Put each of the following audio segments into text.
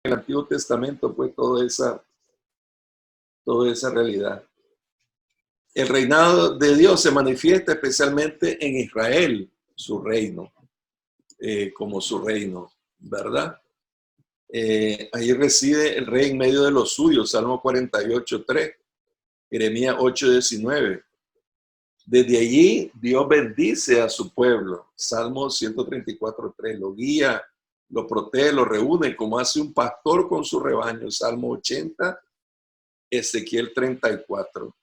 el Antiguo Testamento, pues toda esa realidad. El reinado de Dios se manifiesta especialmente en Israel, su reino, como su reino, ¿verdad? Ahí reside el rey en medio de los suyos, Salmo 48:3, Jeremías 8:19. Desde allí Dios bendice a su pueblo, Salmo 134:3, lo guía, lo protege, lo reúne como hace un pastor con su rebaño, Salmo 80, Ezequiel 34.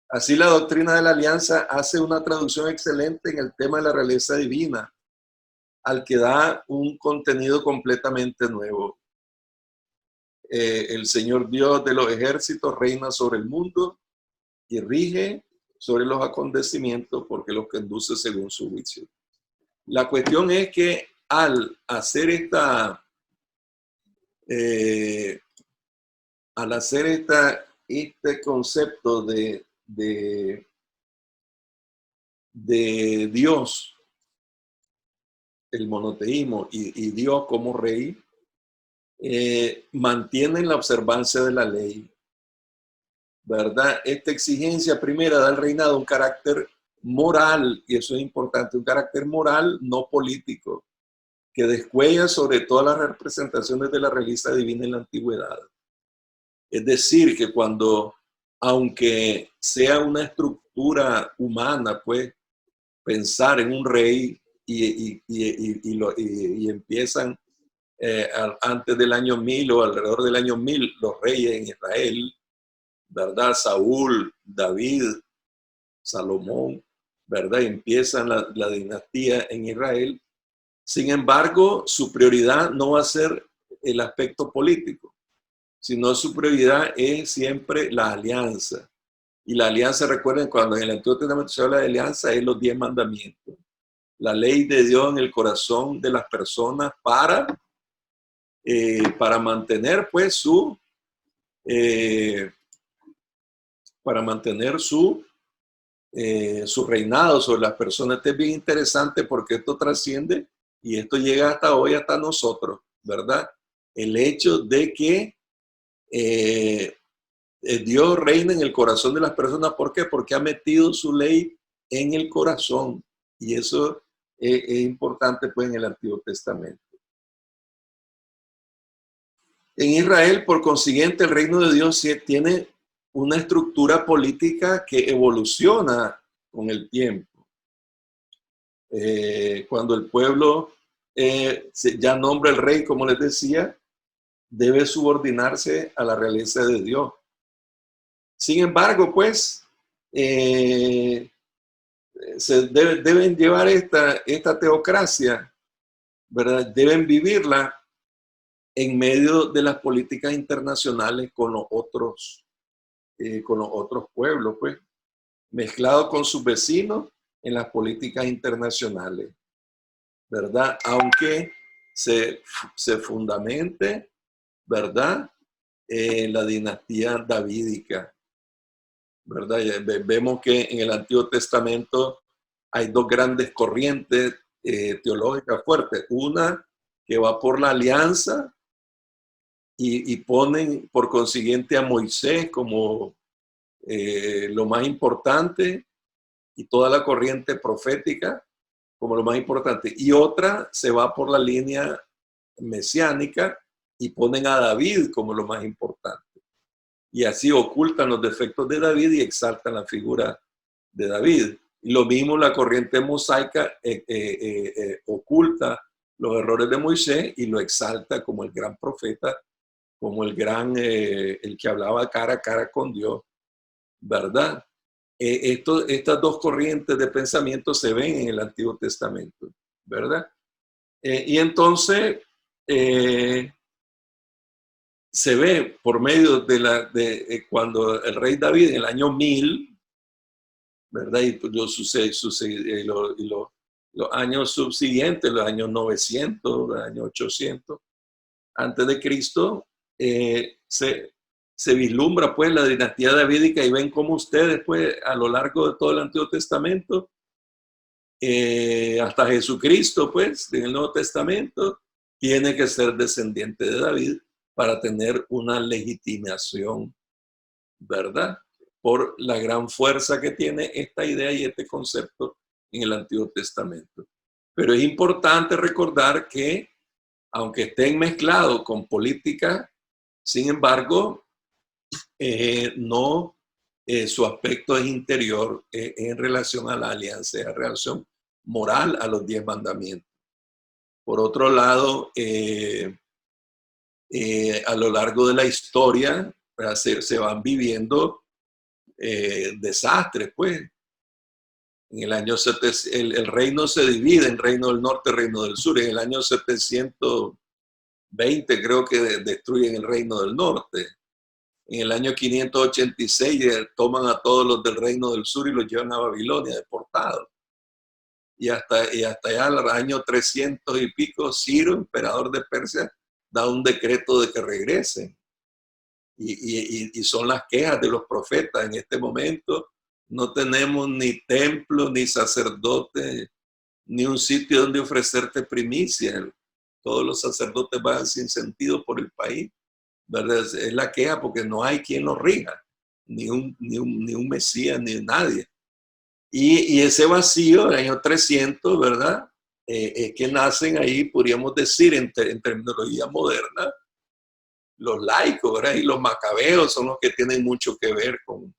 Así la doctrina de la alianza hace una traducción excelente en el tema de la realeza divina, al que da un contenido completamente nuevo. El Señor Dios de los ejércitos reina sobre el mundo y rige sobre los acontecimientos porque los conduce según su juicio. La cuestión es que al hacer este concepto de Dios, el monoteísmo y Dios como rey, mantienen la observancia de la ley, ¿verdad? Esta exigencia primera da al reinado un carácter moral, y eso es importante, un carácter moral, no político, que descuella sobre todas las representaciones de la realeza divina en la antigüedad. Es decir, que aunque sea una estructura humana, pues, pensar en un rey y empiezan antes del año 1000 o alrededor del año 1000 los reyes en Israel, ¿verdad? Saúl, David, Salomón, ¿verdad? Empiezan la dinastía en Israel. Sin embargo, su prioridad no va a ser el aspecto político, sino su prioridad es siempre la alianza. Y la alianza, recuerden, cuando en el Antiguo Testamento se habla de alianza, es los 10 mandamientos. La ley de Dios en el corazón de las personas para mantener, pues, su reinado sobre las personas. Esto es bien interesante porque esto trasciende y esto llega hasta hoy, hasta nosotros, ¿verdad? El hecho de que Dios reina en el corazón de las personas. ¿Por qué? Porque ha metido su ley en el corazón. Y eso es importante, pues, en el Antiguo Testamento. En Israel, por consiguiente, el reino de Dios tiene una estructura política que evoluciona con el tiempo. Cuando el pueblo ya nombra el rey, como les decía, debe subordinarse a la realeza de Dios. Sin embargo, pues, deben llevar esta teocracia, ¿verdad? Deben vivirla en medio de las políticas internacionales con los otros pueblos, pues, mezclado con sus vecinos en las políticas internacionales, ¿verdad? Aunque se fundamente, ¿verdad? La dinastía davídica, ¿verdad? Vemos que en el Antiguo Testamento hay dos grandes corrientes teológicas fuertes. Una que va por la alianza y ponen por consiguiente a Moisés como lo más importante y toda la corriente profética como lo más importante. Y otra se va por la línea mesiánica y ponen a David como lo más importante. Y así ocultan los defectos de David y exaltan la figura de David. Y lo mismo la corriente mosaica oculta los errores de Moisés y lo exalta como el gran profeta, como el que hablaba cara a cara con Dios, ¿verdad? Estas dos corrientes de pensamiento se ven en el Antiguo Testamento, ¿verdad? Y entonces se ve por medio de cuando el rey David en el año 1000, ¿verdad? Y los años subsiguientes, los años 900, los años 800, antes de Cristo, se vislumbra, pues, la dinastía davídica y ven cómo ustedes, pues, a lo largo de todo el Antiguo Testamento, hasta Jesucristo, pues, en el Nuevo Testamento, tiene que ser descendiente de David para tener una legitimación, ¿verdad? Por la gran fuerza que tiene esta idea y este concepto en el Antiguo Testamento. Pero es importante recordar que, aunque estén mezclados con política, sin embargo, no, su aspecto es interior en relación a la alianza, en relación moral a los 10 mandamientos. Por otro lado, a lo largo de la historia se van viviendo desastres, pues. En el año 700, el reino se divide en reino del norte y reino del sur. En el año 720 creo que destruyen el reino del norte. En el año 586 toman a todos los del reino del sur y los llevan a Babilonia deportados. Y hasta allá al año 300 y pico, Ciro, emperador de Persia, da un decreto de que regresen. Y son las quejas de los profetas. En este momento no tenemos ni templo, ni sacerdote, ni un sitio donde ofrecerte primicia. Todos los sacerdotes van sin sentido por el país, ¿verdad? Es la queja porque no hay quien los rija, ni un Mesías, ni nadie. Y ese vacío, el año 300, ¿verdad? Es que nacen ahí, podríamos decir, en terminología moderna, los laicos, ¿verdad? Y los macabeos son los que tienen mucho que ver con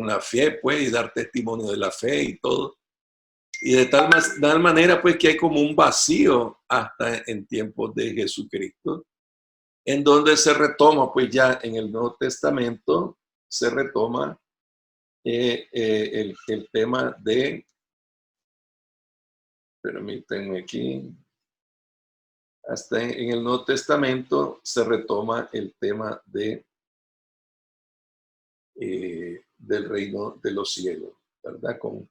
la fe, pues, y dar testimonio de la fe y todo. Y de tal manera, pues, que hay como un vacío hasta en tiempos de Jesucristo, en donde se retoma, pues ya en el Nuevo Testamento, se retoma el tema de, permítanme aquí, hasta en el Nuevo Testamento se retoma el tema de del reino de los cielos, ¿verdad? Con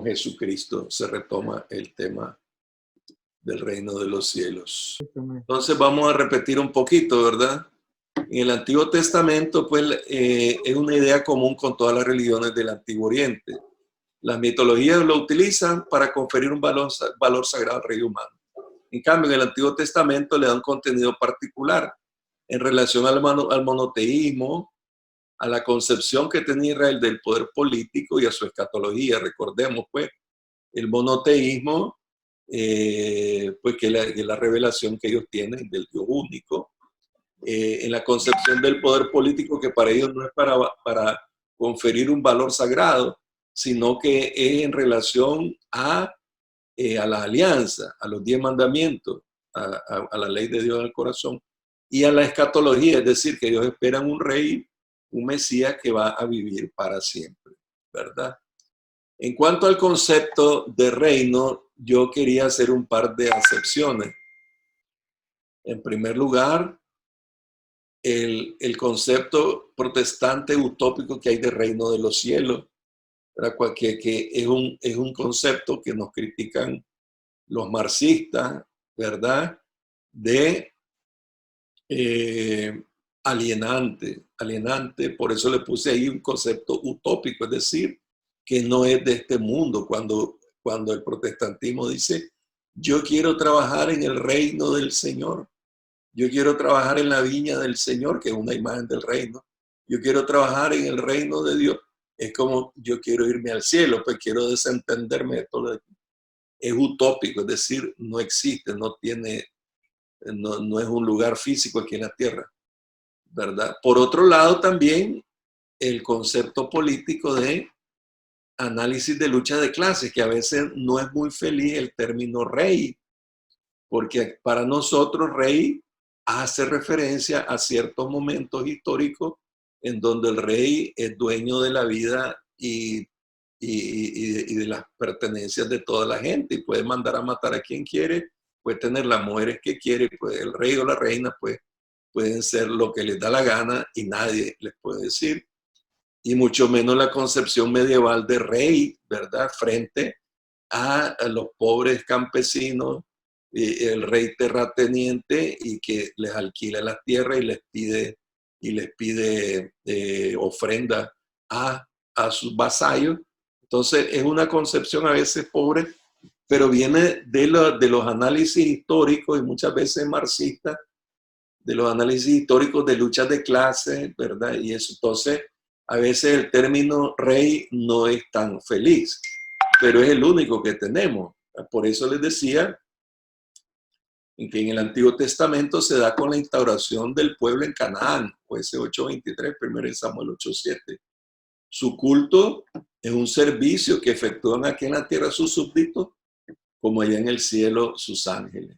Jesucristo se retoma el tema del reino de los cielos. Entonces vamos a repetir un poquito, ¿verdad? En el Antiguo Testamento, pues, es una idea común con todas las religiones del Antiguo Oriente. Las mitologías lo utilizan para conferir un valor sagrado al rey humano. En cambio, en el Antiguo Testamento le da un contenido particular en relación al monoteísmo, a la concepción que tenía Israel del poder político y a su escatología. Recordemos, pues, el monoteísmo, pues que es la revelación que ellos tienen del Dios único, en la concepción del poder político, que para ellos no es para conferir un valor sagrado, sino que es en relación a la alianza, a los 10 mandamientos, a la ley de Dios en el corazón, y a la escatología, es decir, que ellos esperan un rey, un Mesías que va a vivir para siempre, ¿verdad? En cuanto al concepto de reino, yo quería hacer un par de acepciones. En primer lugar, el concepto protestante utópico que hay de reino de los cielos, que es un concepto que nos critican los marxistas, ¿verdad? De alienante, por eso le puse ahí un concepto utópico, es decir, que no es de este mundo. Cuando el protestantismo dice, yo quiero trabajar en el reino del Señor, yo quiero trabajar en la viña del Señor, que es una imagen del reino, yo quiero trabajar en el reino de Dios, es como yo quiero irme al cielo, pues quiero desentenderme de todo lo de aquí. Es utópico, es decir, no existe, no es un lugar físico aquí en la tierra, ¿verdad? Por otro lado, también el concepto político de análisis de lucha de clases, que a veces no es muy feliz el término rey, porque para nosotros rey hace referencia a ciertos momentos históricos en donde el rey es dueño de la vida y de las pertenencias de toda la gente y puede mandar a matar a quien quiere, puede tener las mujeres que quiere, pues el rey o la reina pues pueden ser lo que les da la gana y nadie les puede decir, y mucho menos la concepción medieval de rey, ¿verdad? Frente a los pobres campesinos, el rey terrateniente y que les alquila las tierras y les pide ofrenda a sus vasallos. Entonces es una concepción a veces pobre pero viene de los análisis históricos y muchas veces marxistas, de los análisis históricos de luchas de clase, ¿verdad? Y eso, entonces, a veces el término rey no es tan feliz, pero es el único que tenemos. Por eso les decía que en el Antiguo Testamento se da con la instauración del pueblo en Canaán, jueces 8:23, 1 Samuel 8:7. Su culto es un servicio que efectúan aquí en la tierra sus súbditos, como allá en el cielo sus ángeles.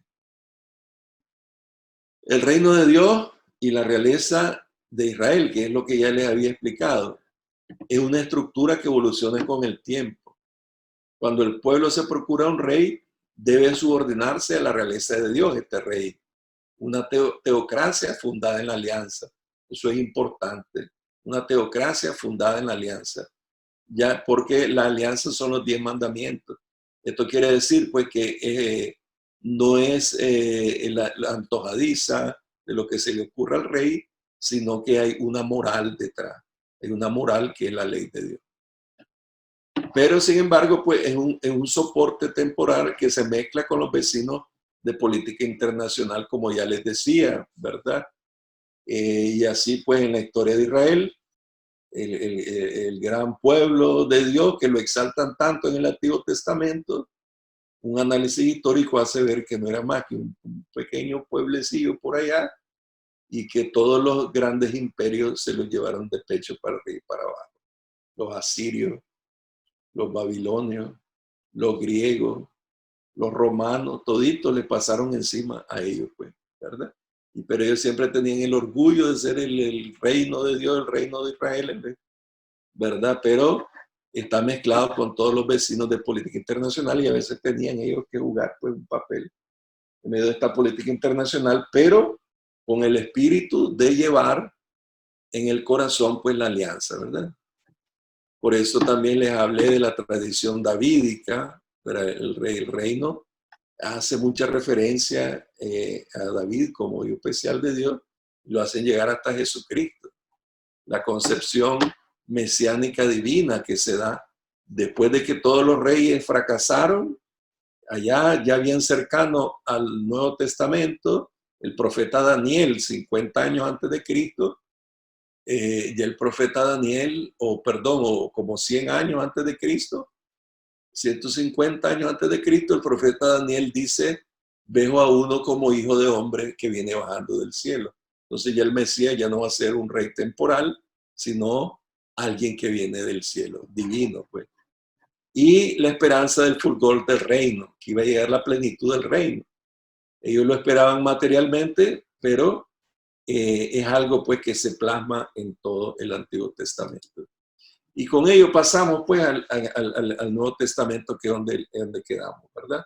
El reino de Dios y la realeza de Israel, que es lo que ya les había explicado, es una estructura que evoluciona con el tiempo. Cuando el pueblo se procura un rey, debe subordinarse a la realeza de Dios, este rey. Una teocracia fundada en la alianza. Eso es importante. Una teocracia fundada en la alianza. Ya, porque la alianza son los 10 mandamientos. Esto quiere decir, pues, que no es la antojadiza de lo que se le ocurra al rey, sino que hay una moral detrás. Hay una moral que es la ley de Dios. Pero, sin embargo, pues, es un soporte temporal que se mezcla con los vecinos de política internacional, como ya les decía, ¿verdad? Y así, pues, en la historia de Israel, el gran pueblo de Dios que lo exaltan tanto en el Antiguo Testamento, un análisis histórico hace ver que no era más que un pequeño pueblecillo por allá y que todos los grandes imperios se los llevaron de pecho para arriba y para abajo. Los asirios, los babilonios, los griegos, los romanos, toditos le pasaron encima a ellos, pues, ¿verdad? Pero ellos siempre tenían el orgullo de ser el reino de Dios, el reino de Israel, ¿verdad? Pero está mezclado con todos los vecinos de política internacional y a veces tenían ellos que jugar, pues, un papel en medio de esta política internacional, pero con el espíritu de llevar en el corazón, pues, la alianza, ¿verdad? Por eso también les hablé de la tradición davídica, pero el reino hace mucha referencia a David como hijo especial de Dios, lo hacen llegar hasta Jesucristo. La concepción mesiánica divina que se da después de que todos los reyes fracasaron, allá ya bien cercano al Nuevo Testamento, el profeta Daniel, 50 años antes de Cristo, y el profeta Daniel, o como 100 años antes de Cristo, 150 años antes de Cristo, el profeta Daniel dice, veo a uno como hijo de hombre que viene bajando del cielo. Entonces ya el Mesías ya no va a ser un rey temporal, sino alguien que viene del cielo, divino, pues. Y la esperanza del fulgor del reino, que iba a llegar la plenitud del reino. Ellos lo esperaban materialmente, pero es algo, pues, que se plasma en todo el Antiguo Testamento. Y con ello pasamos, pues, al Nuevo Testamento, que es donde quedamos, ¿verdad?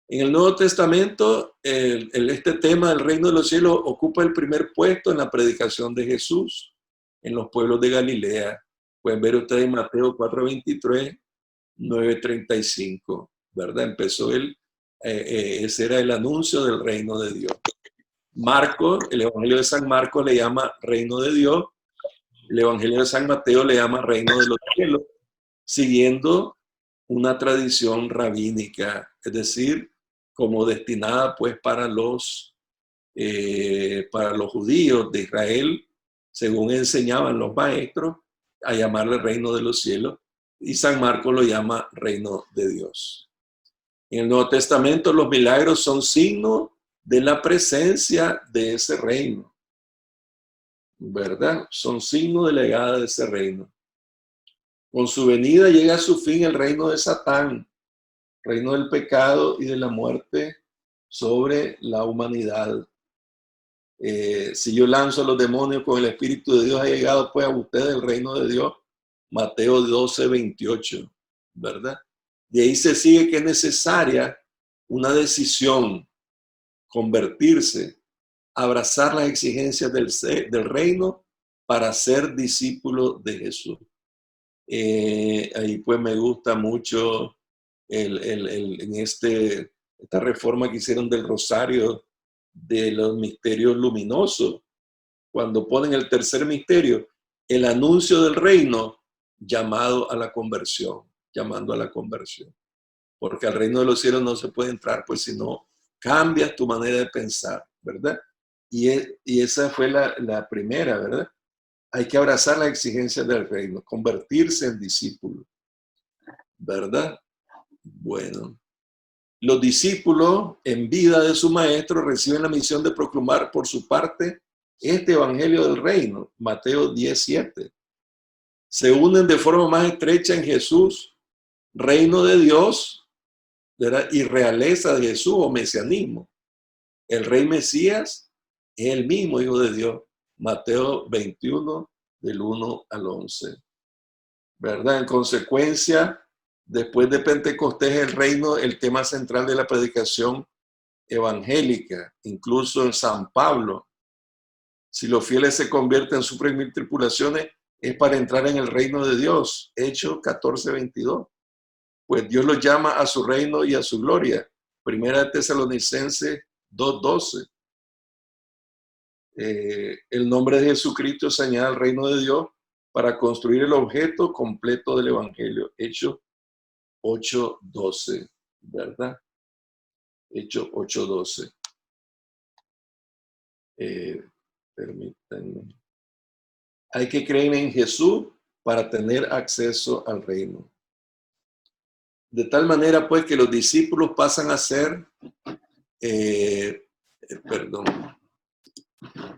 En el Nuevo Testamento, este tema del reino de los cielos ocupa el primer puesto en la predicación de Jesús en los pueblos de Galilea. Pueden ver ustedes en Mateo 4:23, 9:35, ¿verdad? Empezó ese era el anuncio del reino de Dios. Marcos, el Evangelio de San Marcos le llama reino de Dios, el Evangelio de San Mateo le llama reino de los cielos, siguiendo una tradición rabínica, es decir, como destinada, pues, para los judíos de Israel, según enseñaban los maestros, a llamarle reino de los cielos, y San Marcos lo llama reino de Dios. En el Nuevo Testamento los milagros son signos de la presencia de ese reino, ¿verdad? Son signos de la llegada de ese reino. Con su venida llega a su fin el reino de Satán, reino del pecado y de la muerte sobre la humanidad. Si yo lanzo a los demonios con el Espíritu de Dios, ha llegado, pues, a ustedes el reino de Dios. Mateo 12:28, ¿verdad? De ahí se sigue que es necesaria una decisión, convertirse, abrazar las exigencias del reino para ser discípulo de Jesús. Ahí, pues, me gusta mucho en esta reforma que hicieron del rosario de los misterios luminosos, cuando ponen el tercer misterio, el anuncio del reino llamado a la conversión, llamando a la conversión. porque al reino de los cielos no se puede entrar, pues si no cambias tu manera de pensar, ¿verdad? Y esa fue la primera, ¿verdad? Hay que abrazar las exigencias del reino, convertirse en discípulo, ¿verdad? Bueno, los discípulos en vida de su maestro reciben la misión de proclamar por su parte este evangelio del reino, Mateo 10:7. Se unen de forma más estrecha en Jesús, reino de Dios, ¿verdad? Y realeza de Jesús o mesianismo. El rey Mesías es el mismo Hijo de Dios, Mateo 21, del 1 al 11. ¿Verdad? En consecuencia, después de Pentecostés, el reino, el tema central de la predicación evangélica, incluso en San Pablo. Si los fieles se convierten en suprimir tripulaciones, es para entrar en el reino de Dios. Hechos 14:22. Pues Dios los llama a su reino y a su gloria. Primera de Tesalonicenses 2:12. El nombre de Jesucristo se añade al reino de Dios para construir el objeto completo del evangelio. Hechos 8:12, ¿verdad? Hechos 8:12. Permítanme. Hay que creer en Jesús para tener acceso al reino. De tal manera, pues, que los discípulos pasan a ser,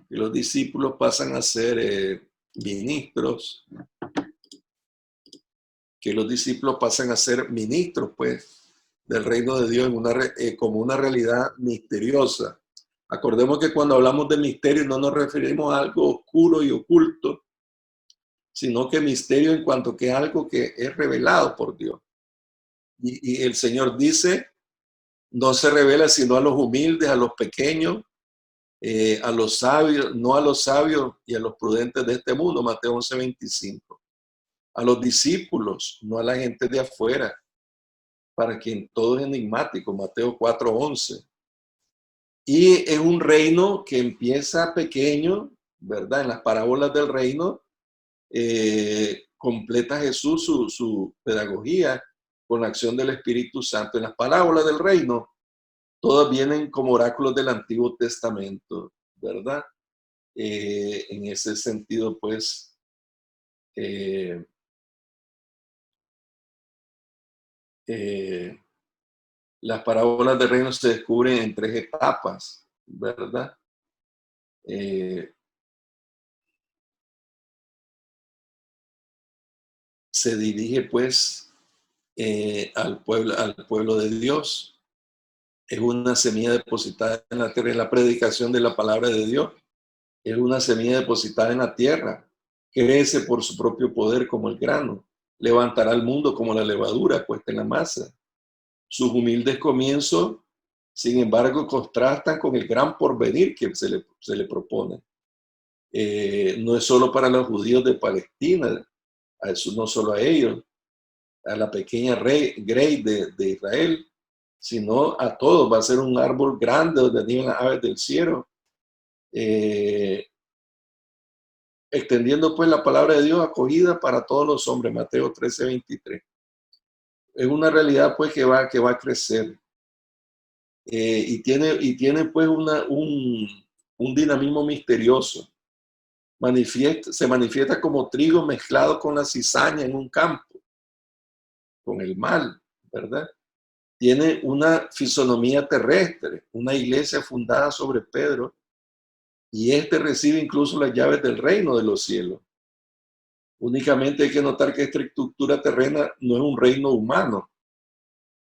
los discípulos pasan a ser ministros, que los discípulos pasan a ser ministros, pues, del reino de Dios como una realidad misteriosa. Acordemos que cuando hablamos de misterio no nos referimos a algo oscuro y oculto, sino que misterio en cuanto que es algo que es revelado por Dios. Y el Señor dice, no se revela sino a los humildes, a los pequeños, a los sabios, no a los sabios y a los prudentes de este mundo, Mateo 11:25. A los discípulos, no a la gente de afuera, para quien todo es enigmático, Mateo 4:11. Y es un reino que empieza pequeño, ¿verdad? En las parábolas del reino, completa Jesús su pedagogía con la acción del Espíritu Santo. En las parábolas del reino, todas vienen como oráculos del Antiguo Testamento, ¿verdad? En ese sentido, pues, las parábolas del reino se descubren en 3 etapas, ¿verdad? Se dirige, pues, al pueblo de Dios. Es una semilla depositada en la tierra, es la predicación de la palabra de Dios. Es una semilla depositada en la tierra. Crece por su propio poder como el grano. Levantará el mundo como la levadura puesta en la masa. Sus humildes comienzos, sin embargo, contrastan con el gran porvenir que se le propone. No es solo para los judíos de Palestina, a eso, no solo a ellos, a la pequeña Grey de Israel, sino a todos. Va a ser un árbol grande donde anidan las aves del cielo, extendiendo pues la palabra de Dios acogida para todos los hombres, Mateo 13:23. Es una realidad pues que va a crecer, y tiene pues un dinamismo misterioso. Se manifiesta como trigo mezclado con la cizaña en un campo, con el mal, ¿verdad? Tiene una fisonomía terrestre, una iglesia fundada sobre Pedro, y este recibe incluso las llaves del reino de los cielos. Únicamente hay que notar que esta estructura terrena no es un reino humano.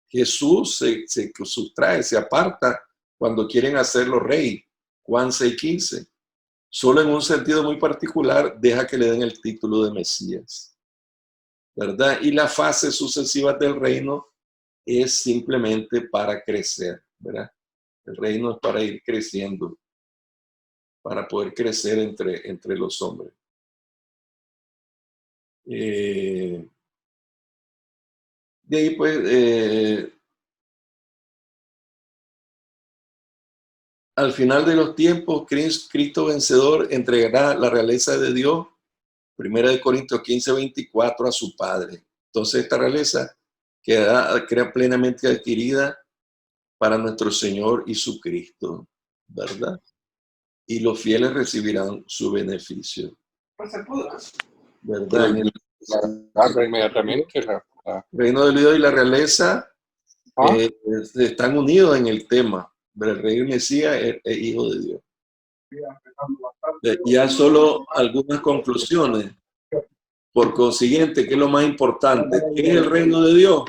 Jesús se sustrae, se aparta cuando quieren hacerlo rey. Juan 6:15. Solo en un sentido muy particular deja que le den el título de Mesías, ¿verdad? Y las fases sucesivas del reino es simplemente para crecer, ¿verdad? El reino es para ir creciendo, para poder crecer entre los hombres. De ahí, pues, al final de los tiempos, Cristo vencedor entregará la realeza de Dios, 1 Corintios 15:24, a su Padre. Entonces, esta realeza queda plenamente adquirida para nuestro Señor y su Cristo, ¿verdad? Y los fieles recibirán su beneficio, ¿verdad? En el Inmediatamente. reino de Dios y la realeza ¿Ah? están unidos en el tema. El rey Mesías es hijo de Dios. Ya solo algunas conclusiones. Por consiguiente, ¿qué es lo más importante? ¿Qué es el reino de Dios?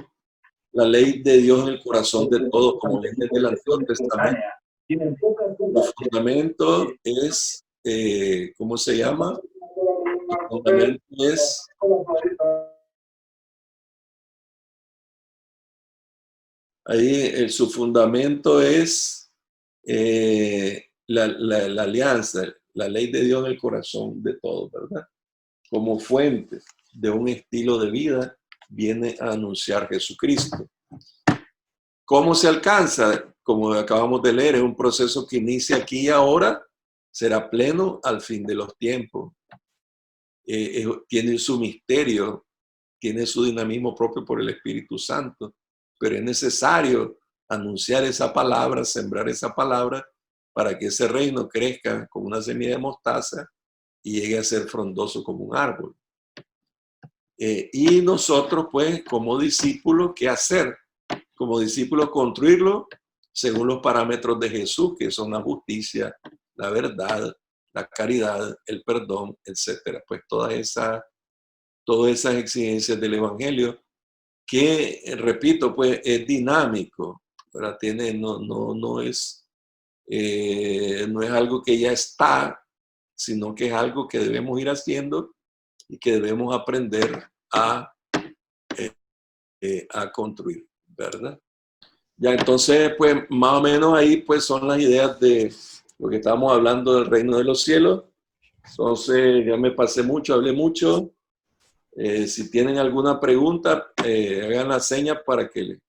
La ley de Dios en el corazón de todos, como leen desde el Antiguo Testamento. El fundamento es, ¿cómo se llama? El fundamento es ahí, su fundamento es la alianza, la ley de Dios en el corazón de todos, ¿verdad? Como fuente de un estilo de vida, viene a anunciar Jesucristo. ¿Cómo se alcanza? Como acabamos de leer, es un proceso que inicia aquí y ahora, será pleno al fin de los tiempos. Tiene su misterio, tiene su dinamismo propio por el Espíritu Santo, pero es necesario anunciar esa palabra, sembrar esa palabra, para que ese reino crezca como una semilla de mostaza y llegue a ser frondoso como un árbol. Y nosotros, pues, como discípulos, ¿qué hacer? Como discípulos, construirlo según los parámetros de Jesús, que son la justicia, la verdad, la caridad, el perdón, etcétera. Pues todas esas exigencias del Evangelio, que, repito, pues es dinámico, ¿verdad? No es algo que ya está, sino que es algo que debemos ir haciendo y que debemos aprender a construir, ¿verdad? Ya, entonces, pues, más o menos ahí, pues, son las ideas de lo que estábamos hablando del reino de los cielos. Entonces, ya me pasé mucho, hablé mucho. Si tienen alguna pregunta, hagan la seña para que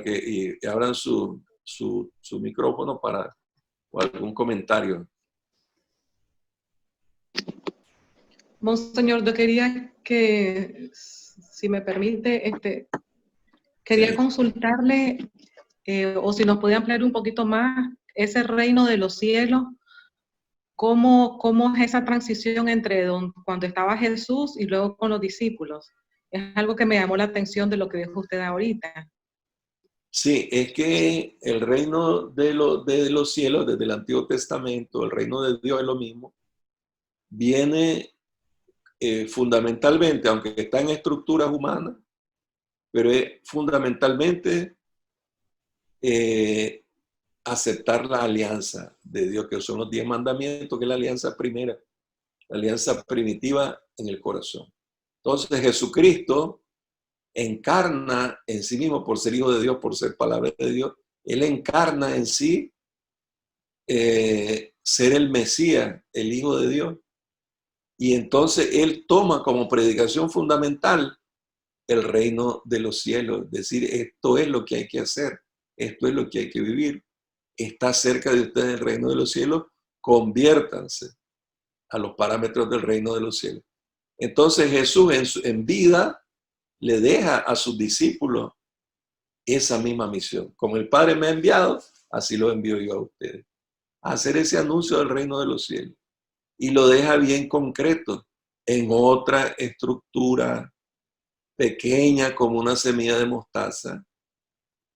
y abran su micrófono o algún comentario. Monseñor, yo quería que, si me permite, quería Sí. consultarle, o si nos podía ampliar un poquito más, ese reino de los cielos, ¿cómo es esa transición entre cuando estaba Jesús y luego con los discípulos? Es algo que me llamó la atención de lo que dijo usted ahorita. Sí, es que el reino de los cielos, desde el Antiguo Testamento, el reino de Dios es lo mismo, viene fundamentalmente, aunque está en estructuras humanas, pero es fundamentalmente aceptar la alianza de Dios, que son los 10 mandamientos, que es la alianza primera, la alianza primitiva en el corazón. Entonces Jesucristo encarna en sí mismo, por ser hijo de Dios, por ser palabra de Dios, él encarna en sí ser el Mesías, el Hijo de Dios. Y entonces él toma como predicación fundamental el reino de los cielos, es decir, esto es lo que hay que hacer, esto es lo que hay que vivir. Está cerca de ustedes el reino de los cielos, conviértanse a los parámetros del reino de los cielos. Entonces Jesús en vida le deja a sus discípulos esa misma misión. Como el Padre me ha enviado, así lo envío yo a ustedes. A hacer ese anuncio del reino de los cielos. Y lo deja bien concreto en otra estructura pequeña como una semilla de mostaza,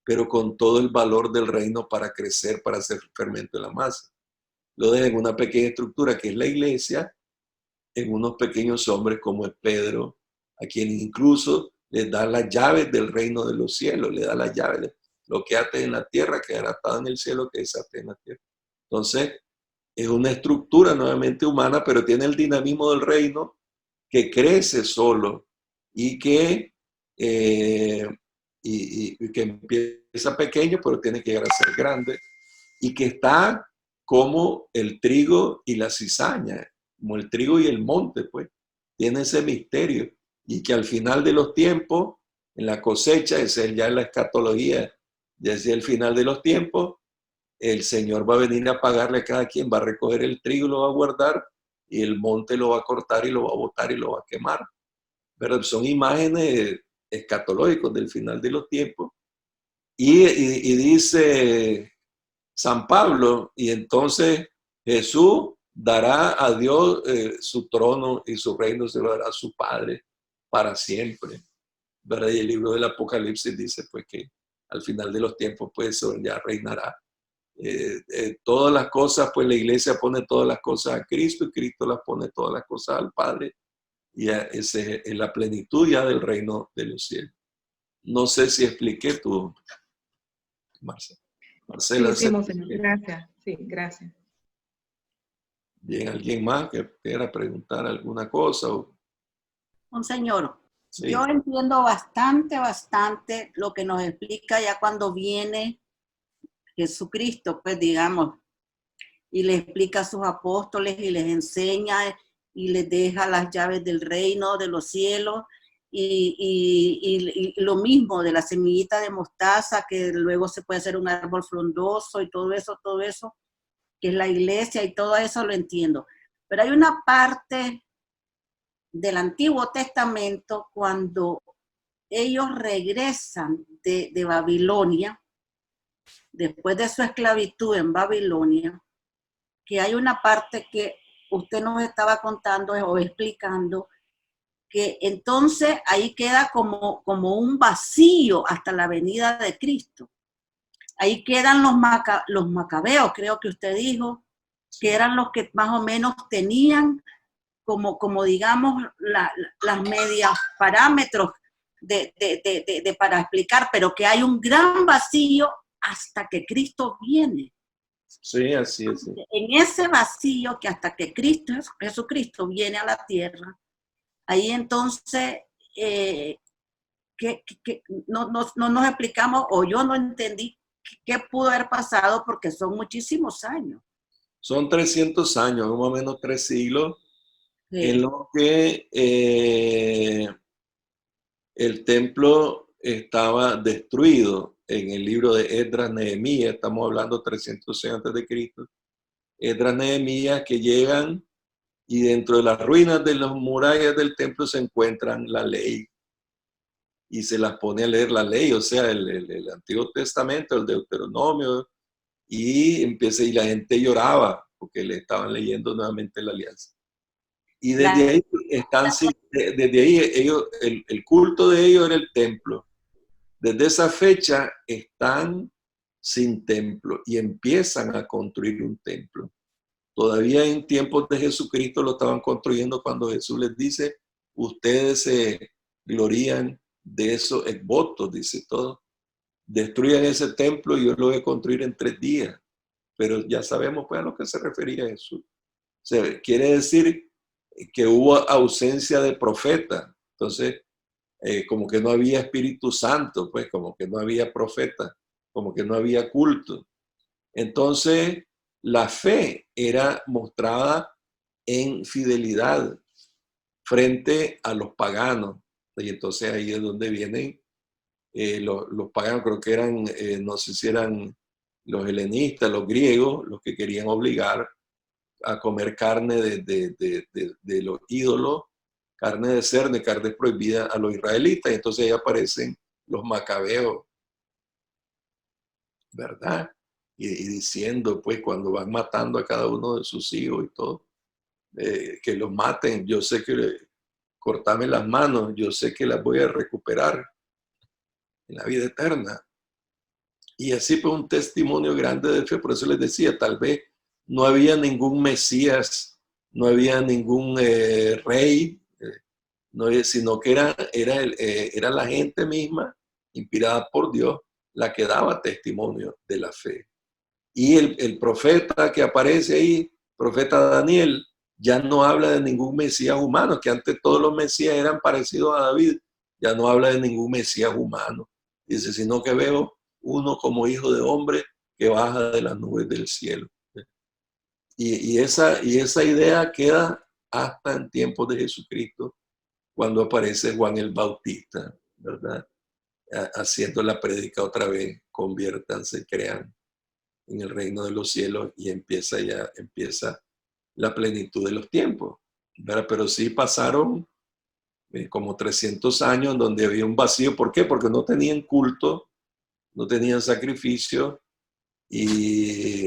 pero con todo el valor del reino para crecer, para hacer fermento en la masa. Lo deja en una pequeña estructura que es la iglesia, en unos pequeños hombres como es Pedro, a quien incluso les da las llaves del reino de los cielos, le da las llaves de lo que ate en la tierra, quedará atado en el cielo, que desate en la tierra. Entonces, es una estructura nuevamente humana, pero tiene el dinamismo del reino que crece solo y que, y que empieza pequeño, pero tiene que llegar a ser grande, y que está como el trigo y la cizaña, como el trigo y el monte, pues, tiene ese misterio, y que al final de los tiempos, en la cosecha, esa es ya la escatología, ya es el final de los tiempos, el Señor va a venir a pagarle a cada quien, va a recoger el trigo y lo va a guardar, y el monte lo va a cortar y lo va a botar y lo va a quemar. Pero son imágenes escatológicos del final de los tiempos. Y dice San Pablo, y entonces Jesús dará a Dios su trono y su reino se lo dará a su Padre para siempre, ¿verdad? Y el libro del Apocalipsis dice pues que al final de los tiempos pues ya reinará. Todas las cosas, pues la iglesia pone todas las cosas a Cristo y Cristo las pone todas las cosas al Padre, y esa es la plenitud ya del reino de los cielos. No sé si expliqué tú, Marcela. Sí, monseñor. Gracias. Sí, gracias. Bien, ¿alguien más que quiera preguntar alguna cosa? Monseñor, Sí. yo entiendo bastante lo que nos explica ya cuando viene Jesucristo, pues digamos, y le explica a sus apóstoles y les enseña y les deja las llaves del reino de los cielos y lo mismo de la semillita de mostaza que luego se puede hacer un árbol frondoso y todo eso, que es la iglesia y todo eso lo entiendo. Pero hay una parte del Antiguo Testamento cuando ellos regresan de Babilonia, después de su esclavitud en Babilonia, que hay una parte que usted nos estaba contando o explicando, que entonces ahí queda como un vacío hasta la venida de Cristo. Ahí quedan los macabeos, creo que usted dijo, que eran los que más o menos tenían como digamos, las medias parámetros para explicar, pero que hay un gran vacío hasta que Cristo viene. Sí, así es. Sí. En ese vacío que hasta que Jesucristo viene a la tierra, ahí entonces no nos explicamos, o yo no entendí qué pudo haber pasado porque son muchísimos años. Son 300 años, más o menos 3 siglos, sí, en lo que el templo estaba destruido. En el libro de Esdras, Nehemías, estamos hablando 300 años antes de Cristo, Esdras, Nehemías, que llegan y dentro de las ruinas de las murallas del templo se encuentran la ley y se las pone a leer la ley, o sea, el Antiguo Testamento, el Deuteronomio, y la gente lloraba porque le estaban leyendo nuevamente la alianza. Y desde ahí ellos, el culto de ellos era el templo. Desde esa fecha están sin templo y empiezan a construir un templo. Todavía en tiempos de Jesucristo lo estaban construyendo cuando Jesús les dice, ustedes se glorían de esos votos, dice todo. Destruyan ese templo y yo lo voy a construir en 3 días. Pero ya sabemos pues a lo que se refería Jesús. O sea, quiere decir que hubo ausencia de profeta. Entonces, como que no había Espíritu Santo, pues como que no había profeta, como que no había culto. Entonces, la fe era mostrada en fidelidad frente a los paganos. Y entonces ahí es donde vienen los paganos, creo que eran, no sé si eran los helenistas, los griegos, los que querían obligar a comer carne de los ídolos, carne de cerdo, carne prohibida a los israelitas. Y entonces ahí aparecen los macabeos, ¿verdad? Y diciendo, pues, cuando van matando a cada uno de sus hijos y todo, que los maten. Yo sé que cortame las manos, yo sé que las voy a recuperar en la vida eterna. Y así fue un testimonio grande de fe. Por eso les decía, tal vez no había ningún Mesías, no había ningún rey, sino que era la gente misma, inspirada por Dios, la que daba testimonio de la fe. Y el profeta que aparece ahí, profeta Daniel, ya no habla de ningún Mesías humano, que antes todos los Mesías eran parecidos a David, ya no habla de ningún Mesías humano. Dice, sino que veo uno como hijo de hombre que baja de las nubes del cielo. Y esa idea queda hasta en tiempos de Jesucristo, cuando aparece Juan el Bautista, ¿verdad? Haciendo la prédica otra vez, conviértanse, crean en el reino de los cielos, y empieza la plenitud de los tiempos, ¿verdad? Pero sí pasaron como 300 años, en donde había un vacío. ¿Por qué? Porque no tenían culto, no tenían sacrificio y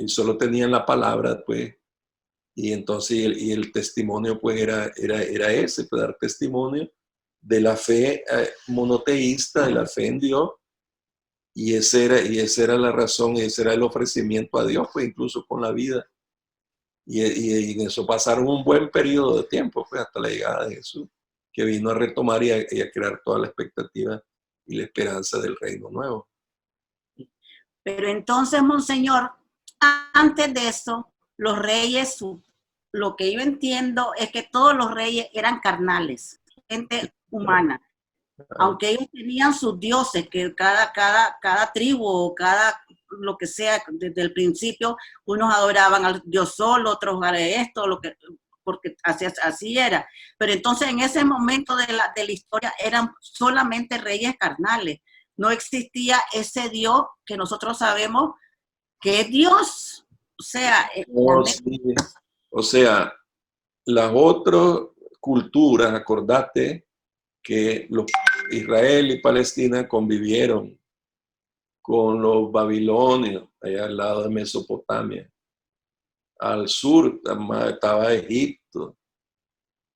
solo tenían la palabra, pues. Y entonces el testimonio, pues, era ese, pues, dar testimonio de la fe monoteísta, de la fe en Dios. Y esa era la razón, ese era el ofrecimiento a Dios, pues, incluso con la vida. Y en eso pasaron un buen periodo de tiempo, pues, hasta la llegada de Jesús, que vino a retomar y a crear toda la expectativa y la esperanza del reino nuevo. Pero entonces, Monseñor, antes de eso, los reyes, lo que yo entiendo es que todos los reyes eran carnales, gente humana. Aunque ellos tenían sus dioses, que cada tribu o cada lo que sea, desde el principio, unos adoraban al Dios Sol, otros a esto, porque así era. Pero entonces en ese momento de la historia eran solamente reyes carnales. No existía ese Dios que nosotros sabemos que es Dios. O sea, Sí. O sea, las otras culturas, acordate que Israel y Palestina convivieron con los babilonios, allá al lado de Mesopotamia. Al sur estaba Egipto,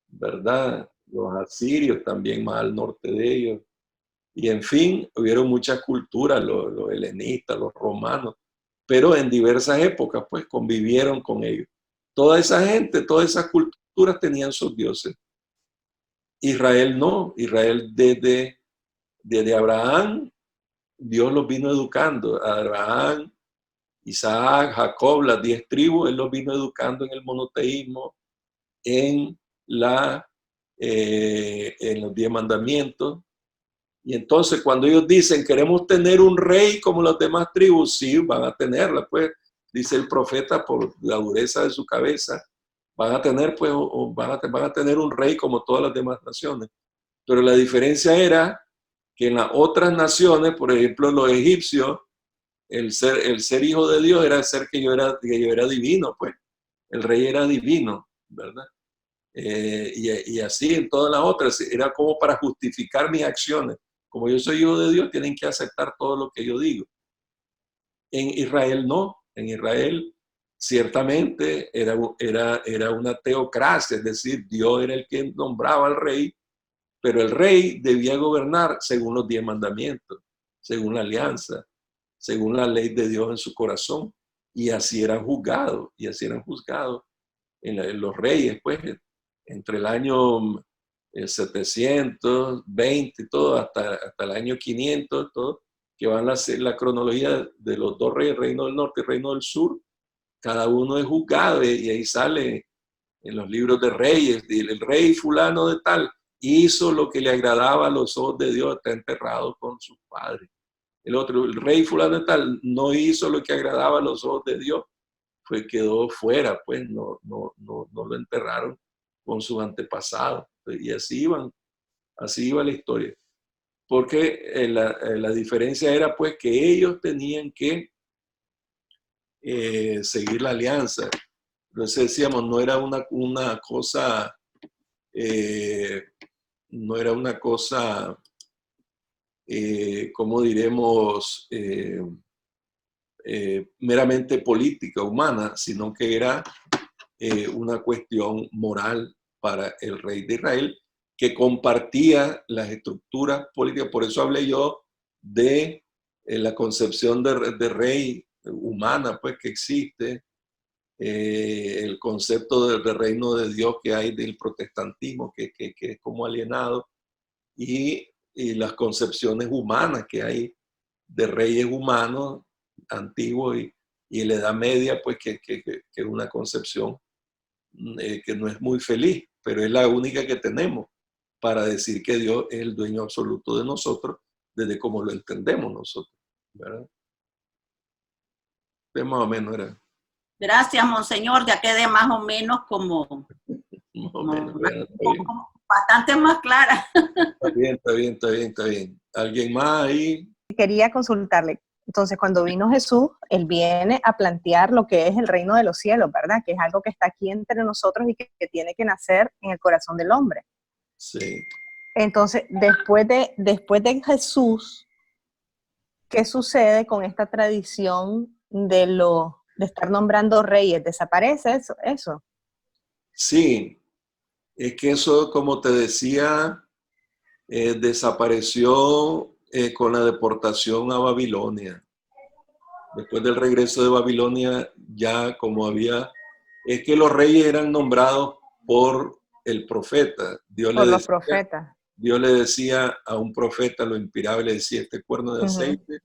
¿verdad? Los asirios también más al norte de ellos. Y en fin, hubieron muchas culturas, los helenistas, los romanos, pero en diversas épocas, pues, convivieron con ellos. Toda esa gente, todas esas culturas tenían sus dioses. Israel no. Israel desde Abraham, Dios los vino educando. Abraham, Isaac, Jacob, las 10 tribus, Él los vino educando en el monoteísmo, en los 10 mandamientos. Y entonces cuando ellos dicen, queremos tener un rey como las demás tribus, sí, van a tenerla, pues, dice el profeta, por la dureza de su cabeza, van a tener, pues, van a tener un rey como todas las demás naciones. Pero la diferencia era que en las otras naciones, por ejemplo, los egipcios, el ser hijo de Dios era ser que yo era divino, pues. El rey era divino, ¿verdad? Y así en todas las otras, era como para justificar mis acciones. Como yo soy hijo de Dios, tienen que aceptar todo lo que yo digo. En Israel no. En Israel ciertamente era una teocracia, es decir, Dios era el que nombraba al rey, pero el rey debía gobernar según los 10 mandamientos, según la alianza, según la ley de Dios en su corazón. Y así eran juzgados, en los reyes, pues, entre el año 720 y todo, hasta el año 500, todo, que van a ser la cronología de los dos reyes, Reino del Norte y Reino del Sur. Cada uno es juzgado y ahí sale en los libros de reyes, el rey fulano de tal hizo lo que le agradaba a los ojos de Dios, está enterrado con sus padres. El otro, el rey fulano de tal, no hizo lo que agradaba a los ojos de Dios, quedó fuera, pues no lo enterraron con sus antepasados. Y así iba la historia. Porque la diferencia era, pues, que ellos tenían que seguir la alianza. Entonces decíamos, no era una cosa, como diremos, meramente política, humana, sino que era una cuestión moral para el rey de Israel, que compartía las estructuras políticas. Por eso hablé yo de la concepción de rey humana, pues, que existe, el concepto del reino de Dios que hay del protestantismo, que es como alienado, y las concepciones humanas que hay de reyes humanos antiguos y en la Edad Media, pues, que es una concepción que no es muy feliz, pero es la única que tenemos para decir que Dios es el dueño absoluto de nosotros, desde como lo entendemos nosotros, ¿verdad? Pues más o menos era. Gracias, Monseñor, ya quedé más o menos como bastante más clara. Está bien. ¿Alguien más ahí? Quería consultarle. Entonces, cuando vino Jesús, Él viene a plantear lo que es el reino de los cielos, ¿verdad? Que es algo que está aquí entre nosotros y que tiene que nacer en el corazón del hombre. Sí. Entonces, después de Jesús, ¿qué sucede con esta tradición de estar nombrando reyes? ¿Desaparece eso? Sí, es que eso, como te decía, desapareció con la deportación a Babilonia. Después del regreso de Babilonia, ya como es que los reyes eran nombrados por el profeta. Por los profetas. Dios le decía a un profeta, lo inspiraba y le decía, este cuerno de aceite,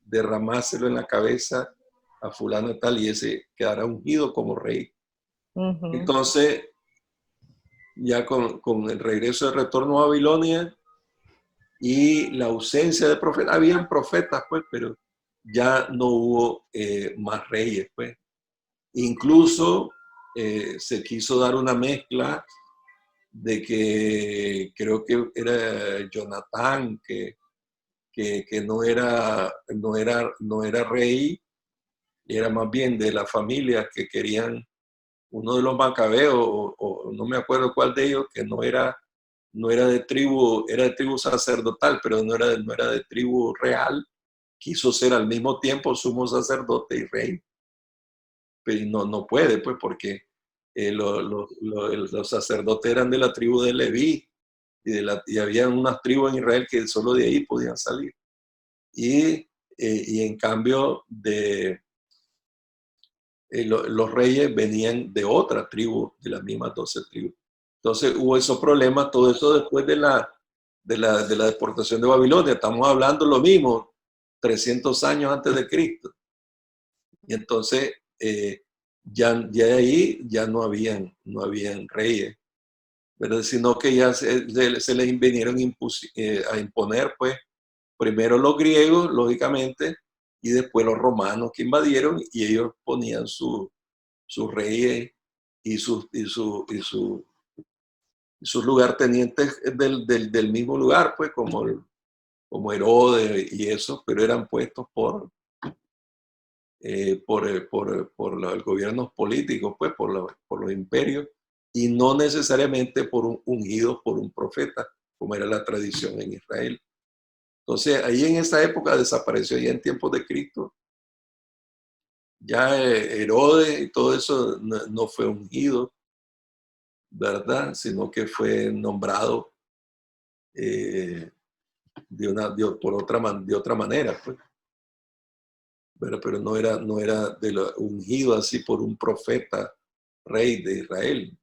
derramáselo en la cabeza a fulano tal y ese quedará ungido como rey. Entonces, ya con el regreso del retorno a Babilonia y la ausencia de profetas, habían profetas, pues, pero ya no hubo más reyes, pues. Incluso se quiso dar una mezcla de que creo que era Jonatán, que no era rey, era más bien de la familia que querían, uno de los macabeos, o no me acuerdo cuál de ellos, que no era de tribu, era de tribu sacerdotal, pero no era de tribu real, quiso ser al mismo tiempo sumo sacerdote y rey. Pero no puede, pues, porque los sacerdotes eran de la tribu de Leví, y había unas tribus en Israel que solo de ahí podían salir. Y en cambio, los reyes venían de otra tribu, de las mismas 12 tribus. Entonces hubo esos problemas, todo eso después de la deportación de Babilonia. Estamos hablando lo mismo, 300 años antes de Cristo. Y entonces, ya de ahí ya no habían reyes, ¿verdad? Sino que ya se les vinieron a imponer, pues, primero los griegos, lógicamente, y después los romanos que invadieron, y ellos ponían sus reyes y sus lugartenientes del mismo lugar, pues, como Herodes y eso, pero eran puestos por los gobiernos políticos, pues, por los imperios, y no necesariamente ungidos por un profeta, como era la tradición en Israel. Entonces, ahí en esa época desapareció, ya en tiempos de Cristo, ya Herodes y todo eso no fue ungido, ¿verdad? Sino que fue nombrado de otra manera, pues. Pero no era ungido así por un profeta rey de Israel.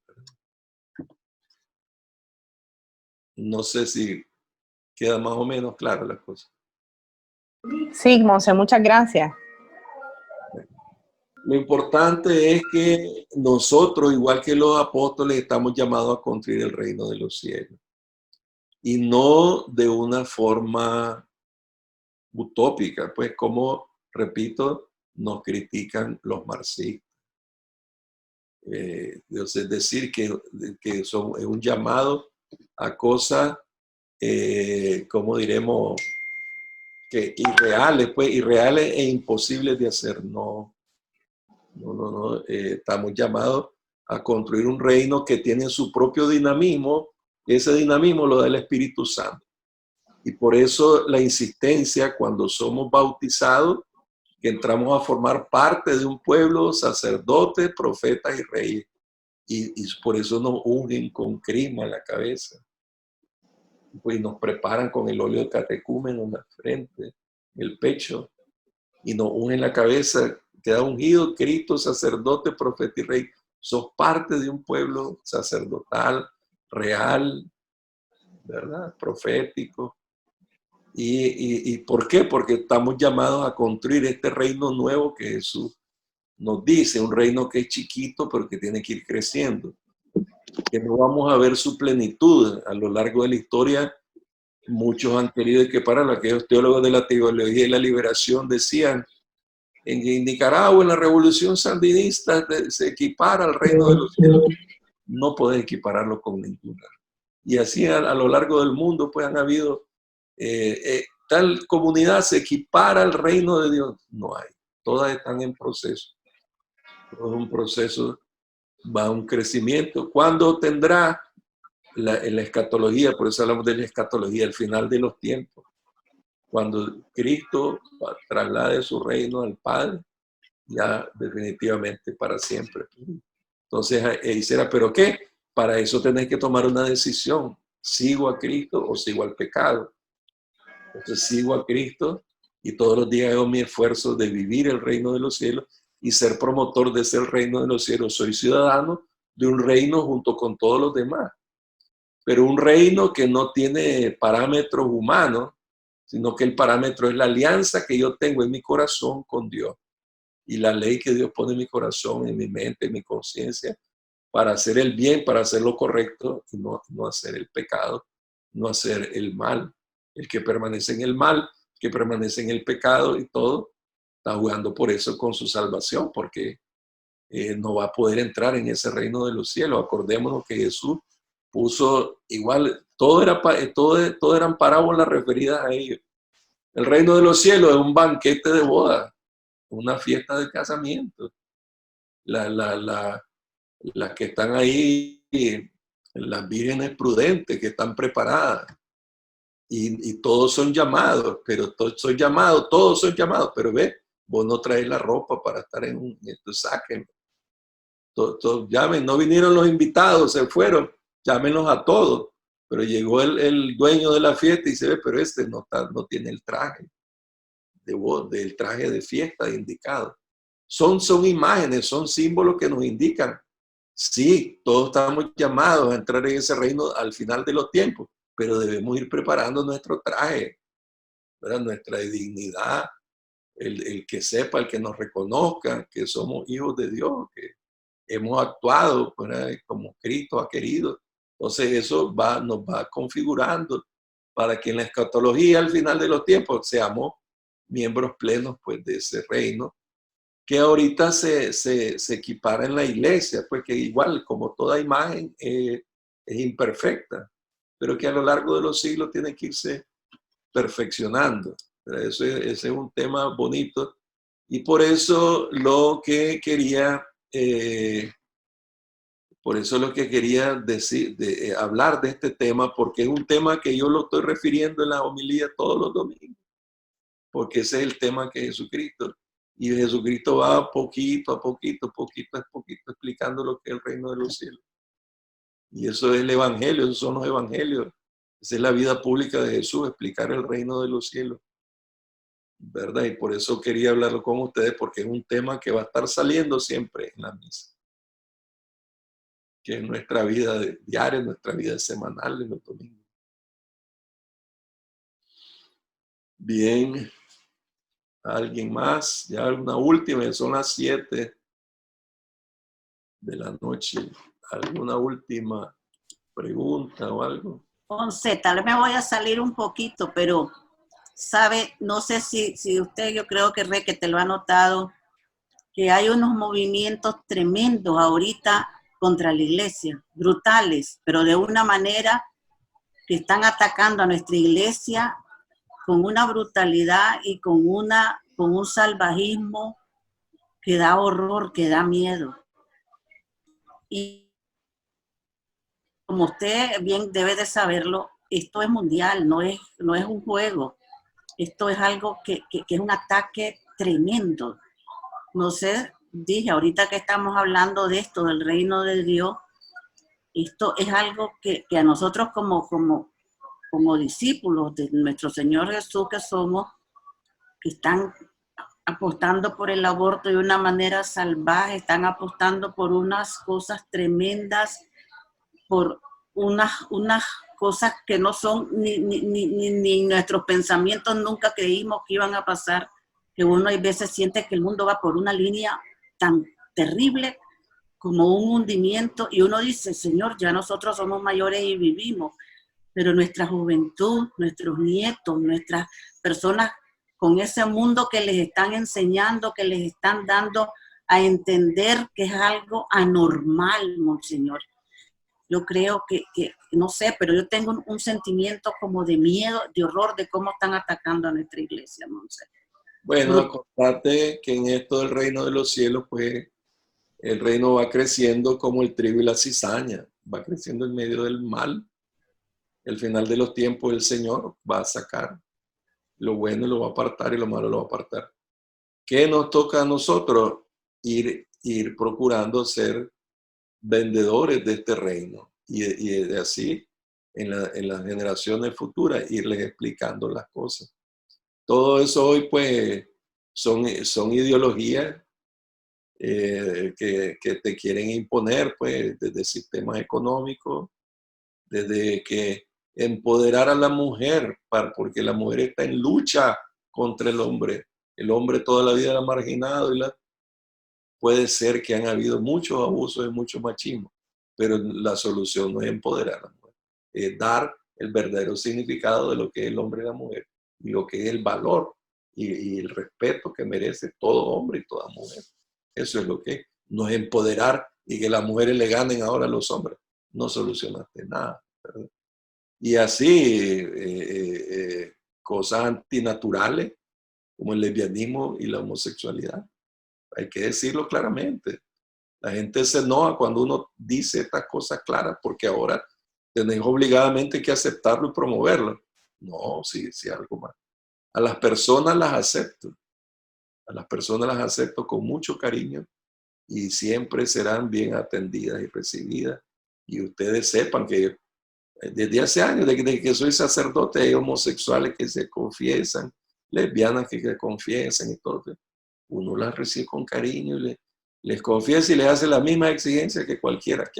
No sé si queda más o menos clara la cosa. Sí, Monse, muchas gracias. Lo importante es que nosotros, igual que los apóstoles, estamos llamados a construir el reino de los cielos. Y no de una forma utópica, pues, como, repito, nos critican los marxistas. Es decir, que es un llamado a cosas, como diremos, que irreales, pues, irreales e imposibles de hacer. No. Estamos llamados a construir un reino que tiene su propio dinamismo, y ese dinamismo lo da el Espíritu Santo. Y por eso la insistencia cuando somos bautizados, que entramos a formar parte de un pueblo, sacerdotes, profetas y reyes. Y por eso nos ungen con crisma en la cabeza. Pues nos preparan con el óleo de catecúmeno en la frente, en el pecho, y nos unen la cabeza. Queda ungido Cristo, sacerdote, profeta y rey. Sos parte de un pueblo sacerdotal, real, ¿verdad? Profético. ¿Y por qué? Porque estamos llamados a construir este reino nuevo que Jesús nos dice, un reino que es chiquito, pero que tiene que ir creciendo. Que no vamos a ver su plenitud a lo largo de la historia. Muchos han querido equiparar, aquellos teólogos de la teología y la liberación decían, en Nicaragua, en la revolución sandinista, se equipara al reino de los cielos. No podés equipararlo con ninguna. Y así a lo largo del mundo, pues han habido, tal comunidad se equipara al reino de Dios. No hay. Todas están en proceso. Todo es un proceso, va a un crecimiento. ¿Cuándo tendrá en la escatología, por eso hablamos de la escatología, el final de los tiempos. Cuando Cristo traslade su reino al Padre, ya definitivamente para siempre. Entonces, hiciera, ¿pero qué? Para eso tenés que tomar una decisión. ¿Sigo a Cristo o sigo al pecado? Entonces, sigo a Cristo y todos los días hago mi esfuerzo de vivir el reino de los cielos y ser promotor de ese reino de los cielos. Soy ciudadano de un reino junto con todos los demás, pero un reino que no tiene parámetros humanos, sino que el parámetro es la alianza que yo tengo en mi corazón con Dios y la ley que Dios pone en mi corazón, en mi mente, en mi conciencia, para hacer el bien, para hacer lo correcto y no hacer el pecado, no hacer el mal. El que permanece en el mal, que permanece en el pecado y todo, está jugando por eso con su salvación, porque no va a poder entrar en ese reino de los cielos. Acordémonos que Jesús puso igual, todo eran parábolas referidas a ellos. El reino de los cielos es un banquete de boda, una fiesta de casamiento. Las que están ahí, las vírgenes prudentes que están preparadas. Y todos son llamados, pero todos son llamados, pero ve, vos no traes la ropa para estar en esto, sáquenlo. Todos llamen, no vinieron los invitados, se fueron, llámenlos a todos. Pero llegó el dueño de la fiesta y dice, ve, pero este no tiene el traje del traje de fiesta indicado. Son imágenes, son símbolos que nos indican. Sí, todos estamos llamados a entrar en ese reino al final de los tiempos, pero debemos ir preparando nuestro traje, ¿verdad? Nuestra dignidad, el que sepa, el que nos reconozca que somos hijos de Dios, que hemos actuado, ¿verdad? Como Cristo ha querido. Entonces eso nos va configurando para que en la escatología al final de los tiempos seamos miembros plenos pues de ese reino que ahorita se equipara en la iglesia, pues que igual como toda imagen es imperfecta, pero que a lo largo de los siglos tiene que irse perfeccionando. Ese es un tema bonito y por eso lo que quería decir, hablar de este tema, porque es un tema que yo lo estoy refiriendo en la homilía todos los domingos, porque ese es el tema que Jesucristo. Y Jesucristo va poquito a poquito explicando lo que es el reino de los cielos. Y eso es el evangelio, esos son los evangelios. Esa es la vida pública de Jesús, explicar el reino de los cielos. ¿Verdad? Y por eso quería hablarlo con ustedes, porque es un tema que va a estar saliendo siempre en la misa. Que es nuestra vida diaria, nuestra vida semanal en los domingos. Bien. ¿Alguien más? Ya una última, son las 7 de la noche. ¿Alguna última pregunta o algo? Ponce, tal vez me voy a salir un poquito, pero sabe, no sé si usted, yo creo que te lo ha notado, que hay unos movimientos tremendos ahorita contra la iglesia, brutales, pero de una manera que están atacando a nuestra iglesia con una brutalidad y con un salvajismo que da horror, que da miedo. Y como usted bien debe de saberlo, esto es mundial, no es un juego. Esto es algo que es un ataque tremendo. No sé, dije ahorita que estamos hablando de esto, del reino de Dios, esto es algo que a nosotros como discípulos de nuestro Señor Jesús que somos, que están apostando por el aborto de una manera salvaje, están apostando por unas cosas tremendas, por unas cosas que no son ni nuestros pensamientos nunca creímos que iban a pasar, que uno a veces siente que el mundo va por una línea tan terrible como un hundimiento y uno dice, Señor, ya nosotros somos mayores y vivimos, pero nuestra juventud, nuestros nietos, nuestras personas con ese mundo que les están enseñando, que les están dando a entender que es algo anormal, Monseñor. Yo creo que no sé, pero yo tengo un sentimiento como de miedo, de horror, de cómo están atacando a nuestra iglesia, Monseñor. Bueno, acordate que en esto del reino de los cielos, pues, el reino va creciendo como el trigo y la cizaña. va creciendo en medio del mal. El final de los tiempos el Señor va a sacar lo bueno y lo va a apartar y lo malo lo va a apartar. ¿Qué nos toca a nosotros? Ir procurando ser vendedores de este reino y de así en las generaciones futuras irles explicando las cosas. Todo eso hoy pues son ideologías que te quieren imponer pues desde sistemas económicos, desde que empoderar a la mujer, porque la mujer está en lucha contra el hombre. El hombre toda la vida era marginado puede ser que han habido muchos abusos y mucho machismo, pero la solución no es empoderar a la mujer, es dar el verdadero significado de lo que es el hombre y la mujer y lo que es el valor y el respeto que merece todo hombre y toda mujer. Eso es lo que no es empoderar y que las mujeres le ganen ahora a los hombres. No solucionaste nada, ¿verdad? Y así, cosas antinaturales como el lesbianismo y la homosexualidad. Hay que decirlo claramente. La gente se enoja cuando uno dice estas cosas claras porque ahora tenés obligadamente que aceptarlo y promoverlo. No, sí, algo más. A las personas las acepto. A las personas las acepto con mucho cariño y siempre serán bien atendidas y recibidas. Y ustedes sepan que desde hace años, desde que soy sacerdote, hay homosexuales que se confiesan, lesbianas que se confiesan y todo. Uno las recibe con cariño y les confiesa y les hace la misma exigencia que a cualquiera.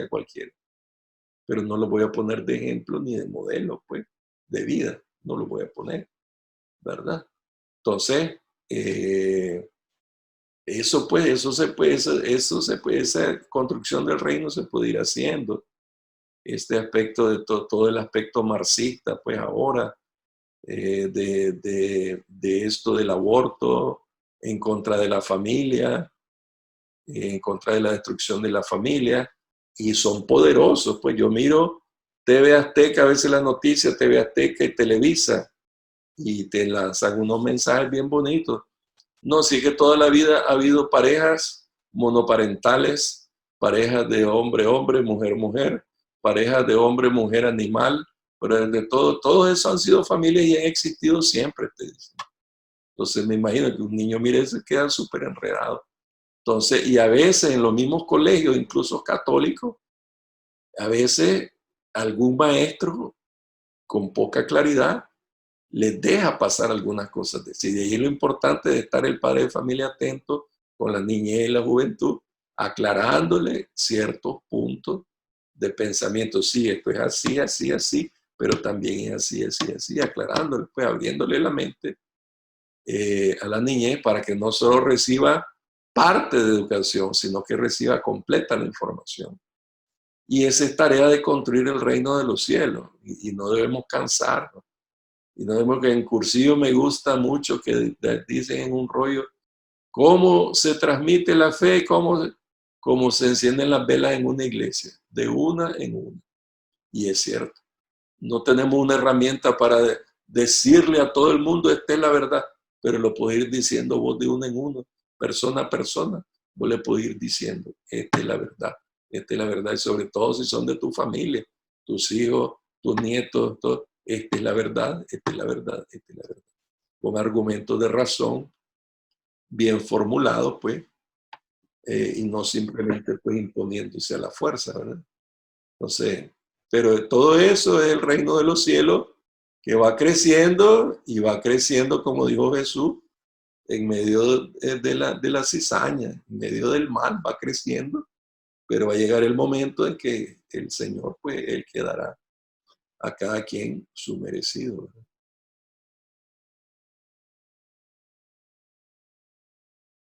Pero no lo voy a poner de ejemplo ni de modelo, pues, de vida. No lo voy a poner, ¿verdad? Entonces, esa construcción del reino se puede ir haciendo. Este aspecto de todo el aspecto marxista, pues ahora, de esto del aborto, en contra de la familia, en contra de la destrucción de la familia, y son poderosos. Pues yo miro TV Azteca, a veces las noticias, TV Azteca y Televisa, y te lanzan unos mensajes bien bonitos. No, sí que toda la vida ha habido parejas monoparentales, parejas de hombre-hombre, mujer-mujer, parejas de hombre-mujer animal, pero de todo eso han sido familias y han existido siempre, te dicen. Entonces me imagino que un niño mire eso y queda súper enredado. Entonces, y a veces en los mismos colegios, incluso católicos, a veces algún maestro con poca claridad les deja pasar algunas cosas. Y de ahí lo importante de estar el padre de familia atento con la niñez y la juventud, aclarándole ciertos puntos de pensamiento. Sí, esto es así, así, así, pero también es así, así, así, aclarándole, pues abriéndole la mente a la niñez para que no solo reciba parte de educación, sino que reciba completa la información. Y esa es tarea de construir el reino de los cielos, y no debemos cansarnos. Y no debemos que en cursillo me gusta mucho que dicen en un rollo cómo se transmite la fe, cómo se encienden las velas en una iglesia, de una en una. Y es cierto, no tenemos una herramienta para decirle a todo el mundo esta es la verdad, pero lo puedes ir diciendo vos de uno en uno, persona a persona, vos le puedes ir diciendo esta es la verdad, y sobre todo si son de tu familia, tus hijos, tus nietos, todo. Esta es la verdad, esta es la verdad, esta es la verdad. Con argumentos de razón bien formulados, pues, y no simplemente pues imponiéndose a la fuerza, ¿verdad? Entonces, pero todo eso es el reino de los cielos que va creciendo y va creciendo, como dijo Jesús, en medio de la cizaña, en medio del mal, va creciendo, pero va a llegar el momento en que el Señor, pues, Él quedará a cada quien su merecido, ¿verdad?